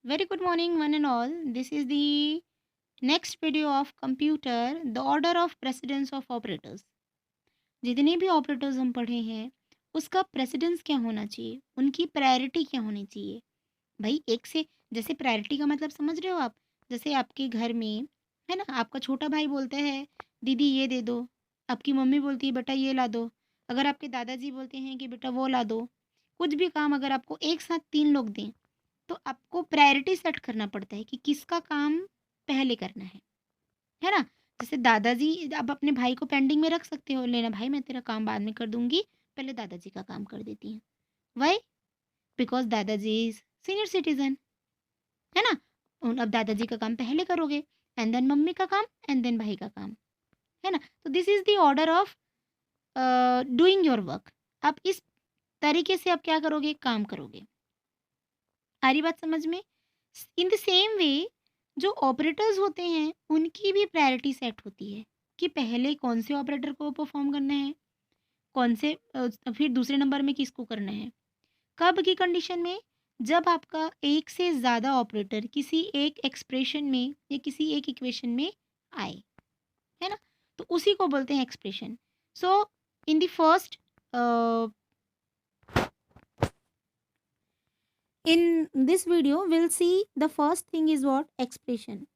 Very good morning, one and all. This is the next video of computer, the order of precedence of operators. जितने भी operators हम पढ़े हैं, उसका precedence क्या होना चाहिए, उनकी प्रायोरिटी क्या होनी चाहिए। भाई एक से जैसे प्रायोरिटी का मतलब समझ रहे हो आप? जैसे आपके घर में है ना, आपका छोटा भाई बोलता है दीदी ये दे दो, आपकी मम्मी बोलती है बेटा ये ला दो, अगर आपके दादाजी बोलते हैं कि बेटा वो ला दो। कुछ भी काम अगर आपको एक साथ 3 लोग दें, तो आपको प्रायोरिटी सेट करना पड़ता है कि किसका काम पहले करना है ना? जैसे दादाजी, आप अपने भाई को पेंडिंग में रख सकते हो, लेना भाई मैं तेरा काम बाद में कर दूँगी, पहले दादाजी का काम कर देती हूँ। व्हाई? बिकॉज़ दादाजी इज़ सीनियर सिटीज़न, है ना? अब दादाजी का काम पहले करोगे एंड देन मम्मी का काम एंड देन भाई का काम, है ना? तो this is the order of doing your work. आप इस तरीके से आप क्या करोगे? काम करोगे। आ रही बात समझ में? इन द सेम वे जो ऑपरेटर्स होते हैं उनकी भी प्रायोरिटी सेट होती है कि पहले कौन से ऑपरेटर को परफॉर्म करना है, कौन से फिर दूसरे नंबर में किसको करना है। कब की कंडीशन में? जब आपका एक से ज़्यादा ऑपरेटर किसी एक एक्सप्रेशन में या किसी एक इक्वेशन में आए, है ना? तो उसी को बोलते हैं expression. So in the first in this video we'll see the first thing is what? Expression.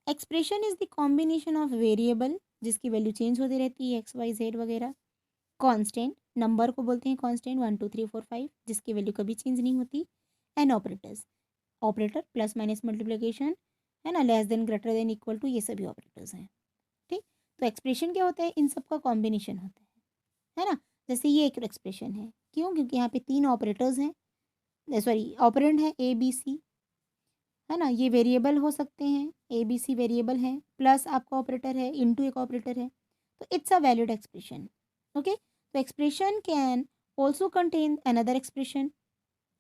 Expression is the combination of variable जिसकी वैल्यू चेंज होती रहती है, एक्स वाई जेड वगैरह। कांस्टेंट, नंबर को बोलते हैं कांस्टेंट, 1 2 3 4 5 जिसकी वैल्यू कभी चेंज नहीं होती। And operators, operator plus minus multiplication, है ना, less than greater than equal to, ये सभी ऑपरेटर्स हैं। ठीक, तो एक्सप्रेशन क्या होता है? इन सब का कॉम्बिनेशन होता है ना। जैसे ये एक एक्सप्रेशन है, क्यों? क्योंकि यहाँ पे 3 ऑपरेटर्स हैं, सॉरी ऑपरेंड है ए बी सी, है ना। ये वेरिएबल हो सकते हैं, ए बी सी वेरिएबल हैं, प्लस आपका ऑपरेटर है, इनटू एक ऑपरेटर है, तो it's a valid expression. Okay, तो expression can also contain another expression.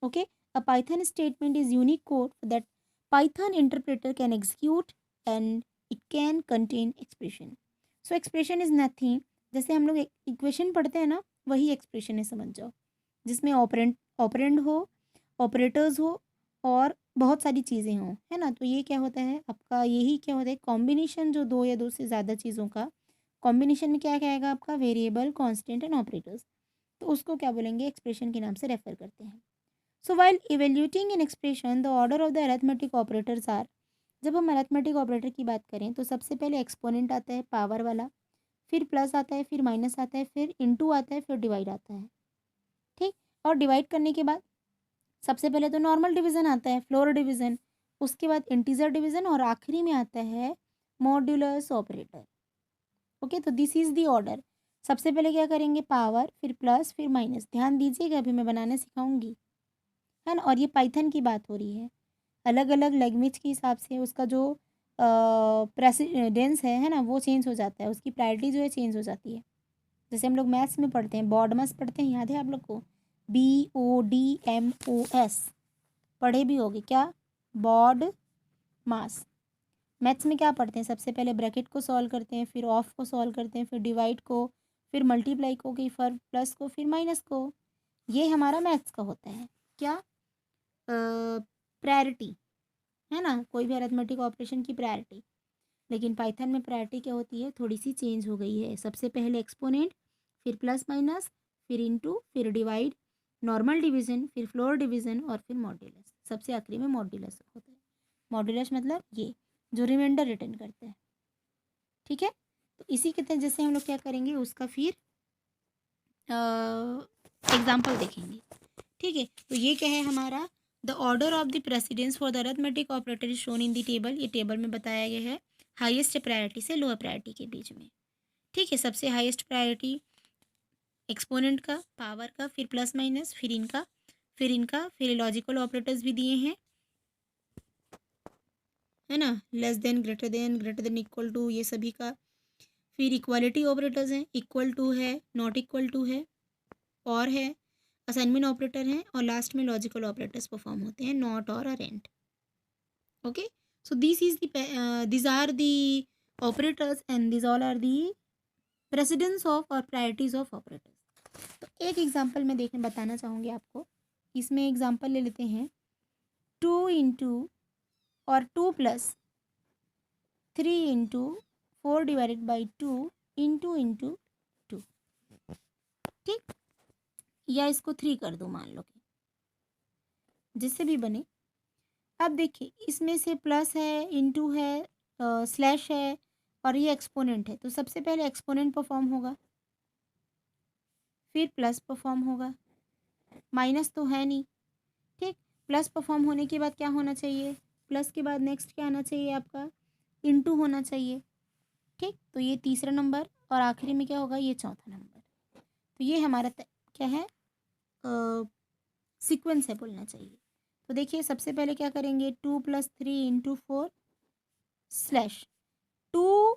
Okay, a Python statement is unique code that Python interpreter can execute and it can contain expression. So expression is nothing, जैसे हम लोग equation पढ़ते हैं ना, वही expression है, समझ जाओ, जिसमें ऑपरेंड हो, ऑपरेटर्स हो और बहुत सारी चीज़ें हों, है ना। तो ये क्या होता है आपका, यही क्या होता है, कॉम्बिनेशन, जो दो या दो से ज़्यादा चीज़ों का कॉम्बिनेशन में क्या कहेगा आपका? Variable, constant and operators. तो उसको क्या बोलेंगे? एक्सप्रेशन के नाम से रेफर करते हैं। So while evaluating in expression the order of the arithmetic operators are, जब हम अरिथमेटिक ऑपरेटर की बात करें तो सबसे पहले एक्सपोनेंट आता है, पावर वाला, फिर प्लस आता है, फिर माइनस आता है, फिर इंटू आता है, फिर डिवाइड आता है। ठीक, और डिवाइड करने के बाद सबसे पहले तो नॉर्मल डिवीज़न आता है, फ्लोर डिवीज़न, उसके बाद इंटीजर डिवीज़न और आखिरी में आता है मॉड्यूलस ऑपरेटर। ओके, तो दिस इज़ द ऑर्डर। सबसे पहले क्या करेंगे? पावर, फिर प्लस, फिर माइनस। ध्यान दीजिएगा, अभी मैं बनाने सिखाऊंगी, है ना। और ये पाइथन की बात हो रही है, अलग अलग लैंग्वेज के हिसाब से उसका जो प्रेसिडेंस है ना, वो चेंज हो जाता है, उसकी प्रायोरिटी जो है चेंज हो जाती है। जैसे हम लोग मैथ्स में पढ़ते हैं, बॉडमस पढ़ते हैं, याद है आप लोग को? BODMOS, पढ़े भी होगे क्या? बॉड मास। मैथ्स में क्या पढ़ते हैं? सबसे पहले ब्रैकेट को सॉल्व करते हैं, फिर ऑफ को सॉल्व करते हैं, फिर डिवाइड को, फिर मल्टीप्लाई को, फिर प्लस को, फिर माइनस को। ये हमारा मैथ्स का होता है क्या? प्रायोरिटी, है ना, कोई भी अरिथमेटिक ऑपरेशन की प्रायोरिटी। लेकिन पाइथन में प्रायोरिटी क्या होती है? थोड़ी सी चेंज हो गई है। सबसे पहले एक्सपोनेंट, फिर प्लस माइनस, फिर इनटू, फिर डिवाइड, नॉर्मल डिवीजन, फिर फ्लोर डिवीजन और फिर मॉड्यूलस, सबसे आखिरी में मॉड्यूलस होता है। मॉड्यूलस मतलब ये जो रिमाइंडर रिटर्न करते हैं। ठीक है, तो इसी के तहत जैसे हम लोग क्या करेंगे, उसका फिर एग्जाम्पल देखेंगे। ठीक है, तो ये क्या है हमारा? The order of the precedence for the arithmetic operator is shown in the table. ये टेबल में बताया गया है, हाईएस्ट प्रायोरिटी से लोअर प्रायोरिटी के बीच में। ठीक है, सबसे हाईएस्ट प्रायोरिटी एक्सपोनेंट का, पावर का, फिर प्लस माइनस, फिर इनका, फिर इनका, फिर लॉजिकल ऑपरेटर्स भी दिए हैं, है ना, less than, greater than, equal to, ये सभी का। फिर इक्वालिटी ऑपरेटर्स हैं, इक्वल टू है, नॉट इक्वल टू है, और है, असाइनमेंट ऑपरेटर हैं, और लास्ट में लॉजिकल ऑपरेटर्स परफॉर्म होते हैं, नॉट और and. Okay, so these are the operators and these all are the precedence of और प्रायोरिटीज ऑफ ऑपरेटर्स। तो एक एग्जांपल मैं देखने बताना चाहूँगी आपको। इसमें एग्जांपल ले लेते हैं, 2 इंटू और 2 + 3 × 4 डिवाइडेड बाई 2 इंटू 2, ठीक। या इसको 3 कर दो मान लो कि, जिससे भी बने। अब देखिए इसमें से प्लस है, इंटू है, स्लैश है और ये एक्सपोनेंट है, तो सबसे पहले एक्सपोनेंट परफॉर्म होगा, फिर प्लस परफॉर्म होगा, माइनस तो है नहीं, ठीक। प्लस परफॉर्म होने के बाद क्या होना चाहिए, प्लस के बाद नेक्स्ट क्या आना चाहिए आपका, इंटू होना चाहिए, ठीक। तो ये तीसरा नंबर और आखिरी में क्या होगा, ये चौथा नंबर। तो ये हमारा क्या है, सीक्वेंस है बोलना चाहिए। तो देखिए सबसे पहले क्या करेंगे, 2 + 3 × 4 स्लैश 2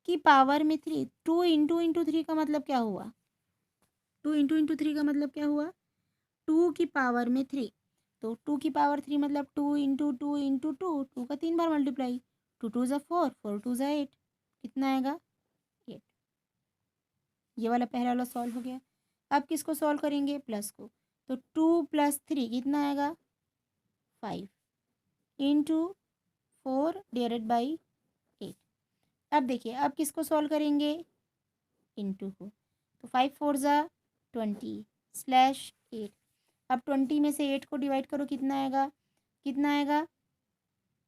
की पावर में 3, 2 इंटू 3 का मतलब क्या हुआ, 2 इंटू 3 का मतलब क्या हुआ, 2 की पावर में 3। तो 2 की पावर 3 मतलब 2 इंटू 2 2 का 3 बार मल्टीप्लाई, 2 2 ज़ा 4, 4 2 ज़ा 8, कितना आएगा 8। ये वाला पहला वाला सॉल्व हो गया। अब किसको सॉल्व करेंगे, प्लस को। तो 2 + 3 कितना आएगा 5 इंटू 4 डिवाइडेड बाई 8। अब देखिए अब किसको सॉल्व करेंगे, इंटू को। तो 5 4 ज़ा 20 स्लैश 8। अब 20 में से 8 को डिवाइड करो, कितना आएगा,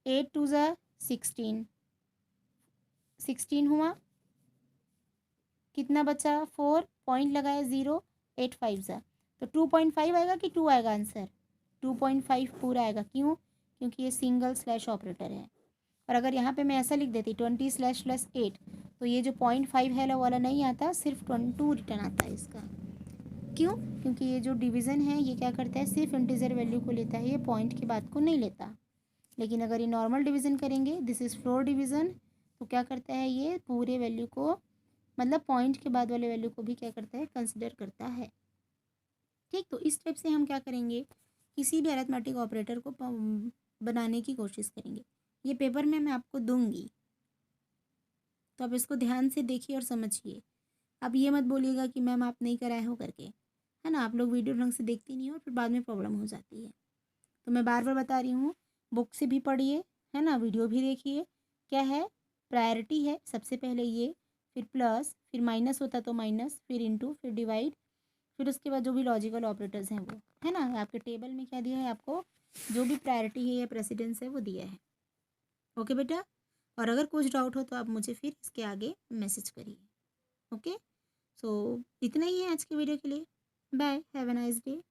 8 2 ज़ा 16, 16 हुआ, कितना बचा 4, पॉइंट लगाया 0, 8 5 ज़ा, तो 2.5 आएगा कि 2 आएगा आंसर, 2.5 पूरा आएगा। क्यों, क्योंकि ये सिंगल स्लैश ऑपरेटर है। और अगर यहाँ पे मैं ऐसा लिख देती 20/+8, तो ये जो 0.5 है वाला नहीं आता, सिर्फ 2 रिटर्न आता है इसका। क्यों, क्योंकि ये जो डिवीज़न है ये क्या करता है, सिर्फ इंटीजर वैल्यू को लेता है, ये पॉइंट की बात को नहीं लेता। लेकिन अगर ये नॉर्मल डिवीज़न करेंगे, दिस इज़ फ्लोर डिवीज़न, तो क्या करता है, ये पूरे वैल्यू को, मतलब पॉइंट के बाद वाले वैल्यू को भी क्या करता है, कंसिडर करता है, ठीक। तो इस टाइप से हम क्या करेंगे, किसी भी अरिथमेटिक ऑपरेटर को बनाने की कोशिश करेंगे। ये पेपर में मैं आपको दूंगी, तो आप इसको ध्यान से देखिए और समझिए। अब ये मत बोलिएगा कि मैम आप नहीं कराए हो करके, है ना। आप लोग वीडियो ढंग से देखती नहीं हो, फिर बाद में प्रॉब्लम हो जाती है। तो मैं बार बार बता रही हूँ, बुक से भी पढ़िए, है ना, वीडियो भी देखिए। क्या है, प्रायोरिटी है सबसे पहले ये, फिर प्लस, फिर माइनस होता तो माइनस, फिर इंटू, फिर डिवाइड, फिर उसके बाद जो भी लॉजिकल ऑपरेटर्स हैं वो, है ना। आपके टेबल में क्या दिया है आपको, जो भी प्रायोरिटी है या प्रेसिडेंस है वो दिया है। ओके बेटा, और अगर कुछ डाउट हो तो आप मुझे फिर इसके आगे मैसेज करिए। ओके, सो इतना ही है आज के वीडियो के लिए। Bye, have a nice day.